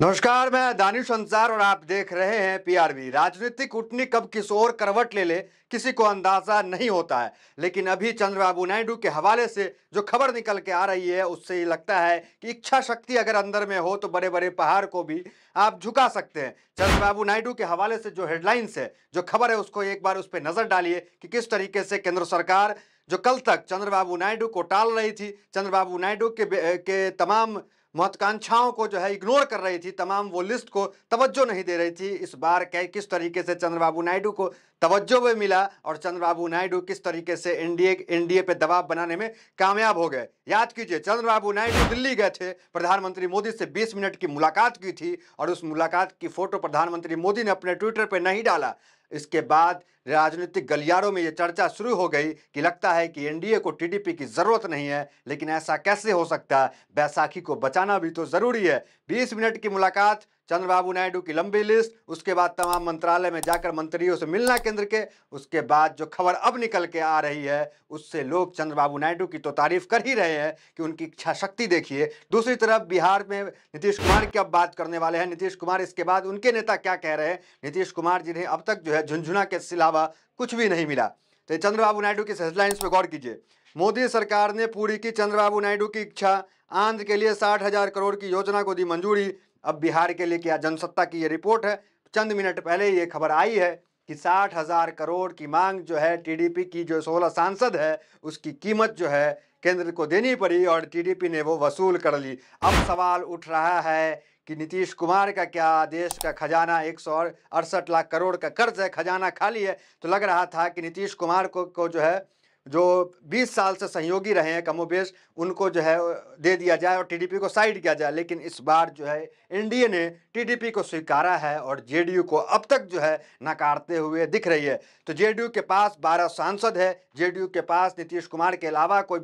नमस्कार, मैं दानिश अंसार और आप देख रहे हैं पीआरबी। राजनीतिक कूटनी कब किस ओर करवट ले ले किसी को अंदाजा नहीं होता है, लेकिन अभी चंद्रबाबू नायडू के हवाले से जो खबर निकल के आ रही है उससे ये लगता है कि इच्छा शक्ति अगर अंदर में हो तो बड़े बड़े पहाड़ को भी आप झुका सकते हैं। चंद्रबाबू नायडू के हवाले से जो हेडलाइंस है, जो खबर है, उसको एक बार उस पर नजर डालिए कि किस तरीके से केंद्र सरकार जो कल तक चंद्रबाबू नायडू को टाल रही थी, चंद्रबाबू नायडू के तमाम महत्वाकांक्षाओं को जो है इग्नोर कर रही थी, तमाम वो लिस्ट को तवज्जो नहीं दे रही थी। इस बार किस तरीके से चंद्रबाबू नायडू को तवज्जो भी मिला और चंद्रबाबू नायडू किस तरीके से एनडीए पे दबाव बनाने में कामयाब हो गए। याद कीजिए, चंद्रबाबू नायडू दिल्ली गए थे, प्रधानमंत्री मोदी से 20 मिनट की मुलाकात की थी और उस मुलाकात की फोटो प्रधानमंत्री मोदी ने अपने ट्विटर पर नहीं डाला। इसके बाद राजनीतिक गलियारों में यह चर्चा शुरू हो गई कि लगता है कि एनडीए को टीडीपी की जरूरत नहीं है, लेकिन ऐसा कैसे हो सकता है? बैसाखी को बचाना भी तो जरूरी है। 20 मिनट की मुलाकात, चंद्रबाबू नायडू की लंबी लिस्ट, उसके बाद तमाम मंत्रालय में जाकर मंत्रियों से मिलना केंद्र के, उसके बाद जो खबर अब निकल के आ रही है उससे लोग चंद्रबाबू नायडू की तो तारीफ कर ही रहे हैं कि उनकी इच्छा शक्ति देखिए। दूसरी तरफ बिहार में नीतीश कुमार की अब बात करने वाले हैं। नीतीश कुमार, इसके बाद उनके नेता क्या कह रहे हैं? नीतीश कुमार जिन्हें अब तक जो है झुंझुना के सिलावा कुछ भी नहीं मिला। तो चंद्रबाबू नायडू की हेडलाइंस पे गौर कीजिए। मोदी सरकार ने पूरी की चंद्रबाबू नायडू की इच्छा, आंध्र के लिए 60,000 करोड़ की योजना को दी मंजूरी। अब बिहार के लिए क्या? जनसत्ता की ये रिपोर्ट है, चंद मिनट पहले ये खबर आई है कि 60,000 करोड़ की मांग जो है टीडीपी की जो 16 सांसद है उसकी कीमत जो है केंद्र को देनी पड़ी और टीडीपी ने वो वसूल कर ली। अब सवाल उठ रहा है कि नीतीश कुमार का क्या? देश का खजाना 168 लाख करोड़ का कर्ज है, खजाना खाली है। तो लग रहा था कि नीतीश कुमार को जो है, जो 20 साल से सहयोगी रहे हैं कमोबेश, उनको जो है दे दिया जाए और टीडीपी को साइड किया जाए। लेकिन इस बार जो है एनडीए ने टीडीपी को स्वीकारा है और जेडीयू को अब तक जो है नकारते हुए दिख रही है। तो जेडीयू के पास 12 सांसद है, जेडीयू के पास नीतीश कुमार के अलावा कोई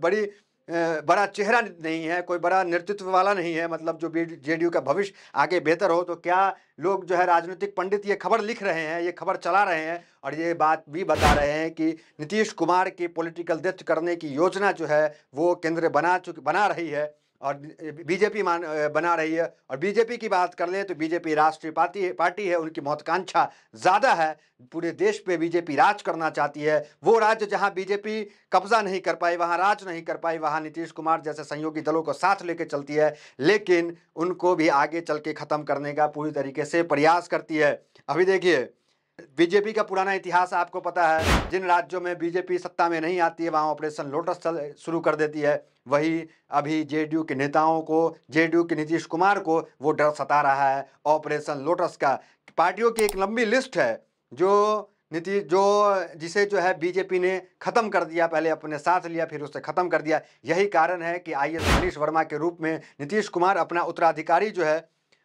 बड़ा चेहरा नहीं है, कोई बड़ा नेतृत्व वाला नहीं है। मतलब जो जेडीयू का भविष्य आगे बेहतर हो, तो क्या लोग जो है राजनीतिक पंडित ये खबर लिख रहे हैं, ये खबर चला रहे हैं और ये बात भी बता रहे हैं कि नीतीश कुमार की पॉलिटिकल डेथ करने की योजना जो है वो केंद्र बना रही है और बीजेपी बना रही है। और बीजेपी की बात कर ले तो बीजेपी राष्ट्रीय पार्टी है, उनकी महत्वाकांक्षा ज़्यादा है, पूरे देश पे बीजेपी राज करना चाहती है। वो राज्य जहां बीजेपी कब्जा नहीं कर पाई, वहां राज नहीं कर पाई, वहां नीतीश कुमार जैसे सहयोगी दलों को साथ लेकर चलती है, लेकिन उनको भी आगे चल के खत्म करने का पूरी तरीके से प्रयास करती है। अभी देखिए, बीजेपी का पुराना इतिहास आपको पता है। जिन राज्यों में बीजेपी सत्ता में नहीं आती है वहां ऑपरेशन लोटस शुरू कर देती है। वही अभी जेडीयू के नेताओं को, जेडीयू के नीतीश कुमार को वो डर सता रहा है ऑपरेशन लोटस का। पार्टियों की एक लंबी लिस्ट है जिसे जो है बीजेपी ने खत्म कर दिया, पहले अपने साथ लिया फिर उसे खत्म कर दिया। यही कारण है कि आईएएस मनीष वर्मा के रूप में नीतीश कुमार अपना उत्तराधिकारी जो है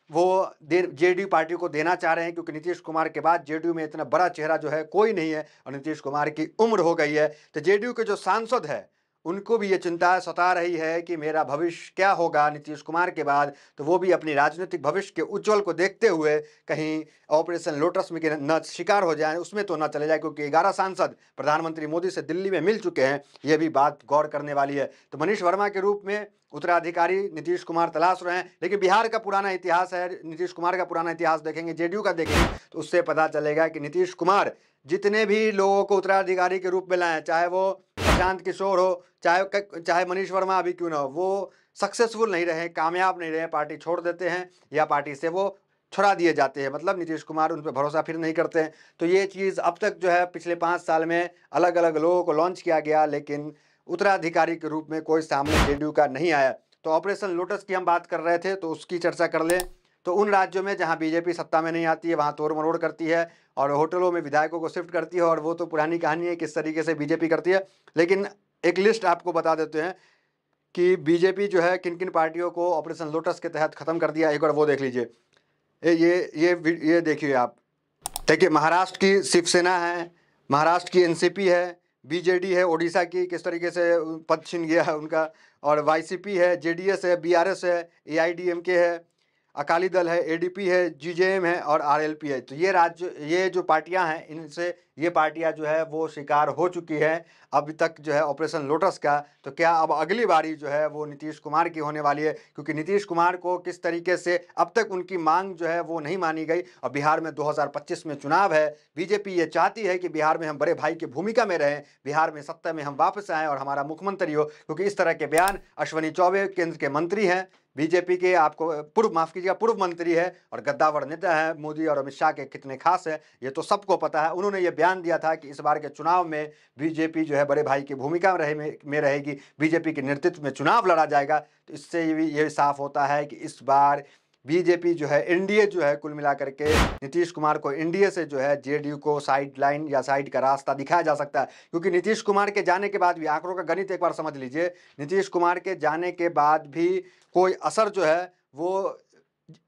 वो जेडीयू पार्टी को देना चाह रहे हैं, क्योंकि नीतीश कुमार के बाद जेडीयू में इतना बड़ा चेहरा जो है कोई नहीं है और नीतीश कुमार की उम्र हो गई है। तो जेडीयू के जो सांसद है उनको भी ये चिंता सता रही है कि मेरा भविष्य क्या होगा नीतीश कुमार के बाद। तो वो भी अपनी राजनीतिक भविष्य के उज्जवल को देखते हुए कहीं ऑपरेशन लोटस में न शिकार हो जाए, उसमें तो न चले जाए, क्योंकि 11 सांसद प्रधानमंत्री मोदी से दिल्ली में मिल चुके हैं। ये भी बात गौर करने वाली है। तो मनीष वर्मा के रूप में उत्तराधिकारी नीतीश कुमार तलाश रहे हैं। लेकिन बिहार का पुराना इतिहास है, नीतीश कुमार का पुराना इतिहास देखेंगे, जेडीयू का देखेंगे, तो उससे पता चलेगा कि नीतीश कुमार जितने भी लोगों को उत्तराधिकारी के रूप में लाए, चाहे वो प्रशांत किशोर हो, चाहे मनीष वर्मा अभी क्यों ना हो, वो सक्सेसफुल नहीं रहे, कामयाब नहीं रहे, पार्टी छोड़ देते हैं या पार्टी से वो छुड़ा दिए जाते हैं। मतलब नीतीश कुमार उन पर भरोसा फिर नहीं करते हैं। तो ये चीज़ अब तक जो है पिछले 5 साल में अलग अलग लोगों को लॉन्च किया गया, लेकिन उत्तराधिकारी के रूप में कोई सामने जेडीयू का नहीं आया। तो ऑपरेशन लोटस की हम बात कर रहे थे, तो उसकी चर्चा कर लें। तो उन राज्यों में जहां बीजेपी सत्ता में नहीं आती है वहां तोड़ मरोड़ करती है और होटलों में विधायकों को शिफ्ट करती है, और वो तो पुरानी कहानी है किस तरीके से बीजेपी करती है। लेकिन एक लिस्ट आपको बता देते हैं कि बीजेपी जो है किन किन पार्टियों को ऑपरेशन लोटस के तहत खत्म कर दिया। एक बार वो देख लीजिए। ये देखिए आप, देखिए महाराष्ट्र की शिवसेना है, महाराष्ट्र की एनसीपी है, बीजेडी है, ओडिशा की किस तरीके से पद छिन गया है उनका, और वाईसीपी है, जेडीएस है, बीआरएस है, एआईडीएमके है, अकाली दल है, एडीपी है, जीजेएम है और आरएलपी है। तो ये जो पार्टियां हैं, इनसे ये पार्टियां जो है वो शिकार हो चुकी है अभी तक जो है ऑपरेशन लोटस का। तो क्या अब अगली बारी जो है वो नीतीश कुमार की होने वाली है? क्योंकि नीतीश कुमार को किस तरीके से अब तक उनकी मांग जो है वो नहीं मानी गई, और बिहार में 2025 में चुनाव है। बीजेपी ये चाहती है कि बिहार में हम बड़े भाई की भूमिका में रहें, बिहार में सत्ता में हम वापस आएं और हमारा मुख्यमंत्री हो, क्योंकि इस तरह के बयान अश्विनी चौबे केंद्र के मंत्री हैं, बीजेपी के, आपको पूर्व मंत्री है और गद्दावर नेता है, मोदी और अमित शाह के कितने खास है ये तो सबको पता है। उन्होंने ये बयान दिया था कि इस बार के चुनाव में बीजेपी जो है बड़े भाई की भूमिका में रहेगी, बीजेपी के नेतृत्व में चुनाव लड़ा जाएगा। तो इससे ये साफ होता है कि इस बार बीजेपी जो है, एनडीए जो है, कुल मिलाकर के नीतीश कुमार को एनडीए से जो है जेडीयू को साइड लाइन या साइड का रास्ता दिखाया जा सकता है। क्योंकि नीतीश कुमार के जाने के बाद भी, आंकड़ों का गणित एक बार समझ लीजिए, नीतीश कुमार के जाने के बाद भी कोई असर जो है वो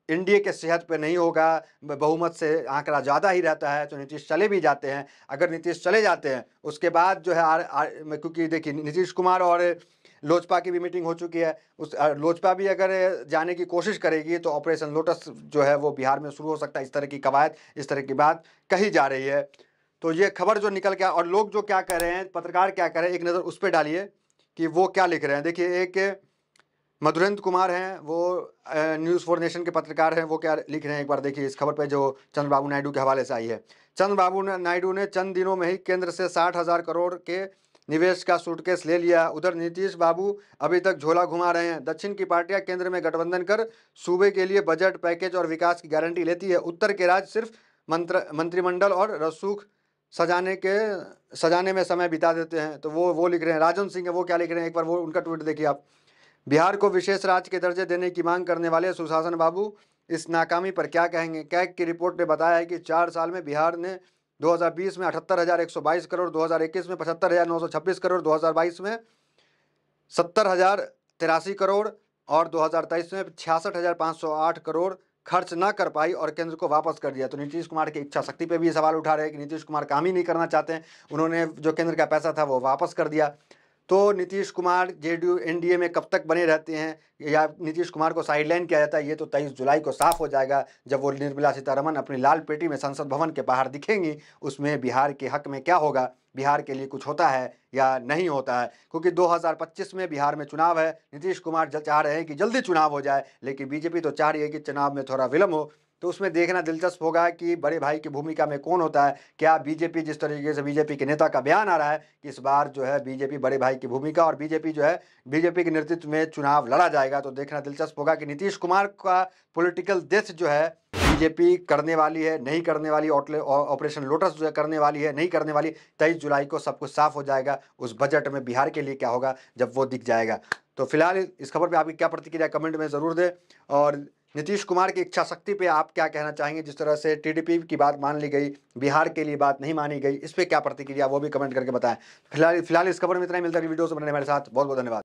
एनडीए के सेहत पे नहीं होगा। बहुमत से आंकड़ा ज़्यादा ही रहता है तो नीतीश चले भी जाते हैं। अगर नीतीश चले जाते हैं उसके बाद जो है क्योंकि देखिए नीतीश कुमार और लोजपा की भी मीटिंग हो चुकी है, उस लोजपा भी अगर जाने की कोशिश करेगी तो ऑपरेशन लोटस जो है वो बिहार में शुरू हो सकता है। इस तरह की कवायद, इस तरह की बात कही जा रही है। तो ये खबर जो निकल के, और लोग जो क्या कह रहे हैं, पत्रकार क्या कह रहे हैं, एक नज़र उस पर डालिए कि वो क्या लिख रहे हैं। देखिए, एक मधुरेंद्र कुमार हैं, वो न्यूज़ फॉर नेशन के पत्रकार हैं, वो क्या लिख रहे हैं एक बार देखिए इस खबर पे जो चंद्रबाबू नायडू के हवाले से आई है। चंद्रबाबू नायडू ने चंद दिनों में ही केंद्र से 60,000 करोड़ के निवेश का सूटकेस ले लिया। उधर नीतीश बाबू अभी तक झोला घुमा रहे हैं। दक्षिण की पार्टियां केंद्र में गठबंधन कर सूबे के लिए बजट पैकेज और विकास की गारंटी लेती है। उत्तर के राज्य सिर्फ मंत्रिमंडल और रसूख सजाने में समय बिता देते हैं। तो वो लिख रहे हैं, राजन सिंह है, वो क्या लिख रहे हैं एक बार वो उनका ट्वीट देखिए आप। बिहार को विशेष राज्य के दर्जे देने की मांग करने वाले सुशासन बाबू इस नाकामी पर क्या कहेंगे? कैग की रिपोर्ट ने बताया है कि 4 साल में बिहार ने 2020 में 78,122 करोड़, 2021 में 75,926 करोड़, 2022 में 70,083 करोड़ और 2023 में 66,508 करोड़ खर्च न कर पाई और केंद्र को वापस कर दिया। तो नीतीश कुमार की इच्छा शक्ति पे भी सवाल उठा रहे हैं कि नीतीश कुमार काम ही नहीं करना चाहते हैं, उन्होंने जो केंद्र का पैसा था वो वापस कर दिया। तो नीतीश कुमार जेडीयू एनडीए में कब तक बने रहते हैं या नीतीश कुमार को साइडलाइन किया जाता है, ये तो 23 जुलाई को साफ हो जाएगा जब वो निर्मला सीतारमण अपनी लाल पेटी में संसद भवन के बाहर दिखेंगी। उसमें बिहार के हक में क्या होगा, बिहार के लिए कुछ होता है या नहीं होता है। क्योंकि 2025 में बिहार में चुनाव है। नीतीश कुमार चाह रहे हैं कि जल्दी चुनाव हो जाए, लेकिन बीजेपी तो चाह रही है कि चुनाव में थोड़ा विलम्ब हो। तो उसमें देखना दिलचस्प होगा कि बड़े भाई की भूमिका में कौन होता है। क्या बीजेपी, जिस तरीके से बीजेपी के नेता का बयान आ रहा है कि इस बार जो है बीजेपी बड़े भाई की भूमिका और बीजेपी जो है बीजेपी के नेतृत्व में चुनाव लड़ा जाएगा। तो देखना दिलचस्प होगा कि नीतीश कुमार का पॉलिटिकल डेथ जो है बीजेपी करने वाली है, नहीं करने वाली, ऑपरेशन लोटस जो है करने वाली है, नहीं करने वाली। 23 जुलाई को सब कुछ साफ हो जाएगा। उस बजट में बिहार के लिए क्या होगा जब वो दिख जाएगा। तो फिलहाल इस खबर पे आपकी क्या प्रतिक्रिया कमेंट में ज़रूर दें, और नीतीश कुमार की इच्छा शक्ति पे आप क्या कहना चाहेंगे? जिस तरह से टीडीपी की बात मान ली गई, बिहार के लिए बात नहीं मानी गई, इस पर क्या प्रतिक्रिया वो भी कमेंट करके बताएं। फिलहाल इस खबर में इतना ही। मिलता है वीडियो से बनने हमारे साथ। बहुत बहुत धन्यवाद।